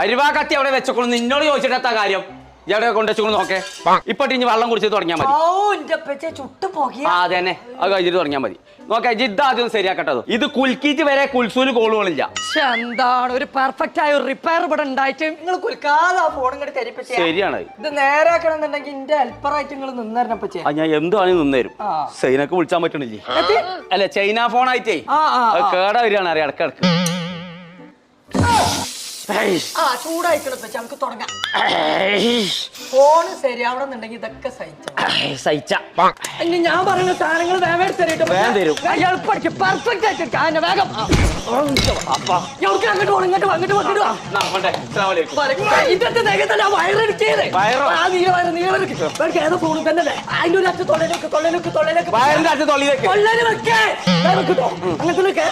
അരിവാ കത്തി അവിടെ വെച്ചോളൂ. നിന്നോട് ചോദിച്ചിട്ടെത്താ കാര്യം? ഇവിടെ കൊണ്ടുവച്ചു നോക്കേ. ഇപ്പൊ ഇനി വെള്ളം കുടിച്ച് തുടങ്ങിയാൽ മതി. അതെ തന്നെ, അത് കഴിഞ്ഞിട്ട് തുടങ്ങിയാൽ മതി. നോക്കേ, ജിദ്ദ ആദ്യം ശരിയാക്കട്ടത്. ഇത് കുൽക്കിച്ച് വരെ കുൽസൂല് കോളുകളില്ല. എന്താണ് ഒരു പെർഫെക്റ്റ് ആയ ഒരു റിപ്പയർ ഇവിടെ ഉണ്ടായിട്ട് നിങ്ങൾ കുൽക്കാതെ ആ ഫോൺ ഇങ്ങോട്ട് ധരിപ്പിച്ച ശരിയാണ്. ഇത് നേരാക്കണമെന്നുണ്ടെങ്കിൽ എന്റെ ഹെൽപ്പറായിട്ട് നിങ്ങൾ നിന്നേരപ്പച്ചേ. ഞാൻ എന്താണെങ്കിലും നിന്നേരും. ചൈനക്ക് വിളിച്ചാൻ പറ്റണില്ലേ? അല്ല, ചൈന ഫോൺ ആയിട്ടേ കേടാ വരികയാണ് അറിയാം ഇടക്കിടക്ക്. ചൂടായിക്കണപ്പച്ച നമുക്ക് തുടങ്ങാം. ഫോണ് ശരിയാവണമെന്നുണ്ടെങ്കിൽ ഇതൊക്കെ സഹിച്ച ഞാൻ പറയുന്ന സാധനങ്ങൾ പെർഫെക്റ്റ് ആയിട്ട് വേഗം ഇതൊക്കെ തന്നെ വയറെടുക്കിയത് ഏതോ ഫോണിൽ തന്നെ അതിന്റെ ഒരു അച്ഛൻ തൊള്ളയിലേക്ക് തൊള്ളിലേക്ക് വെക്കേ അങ്ങനത്തെ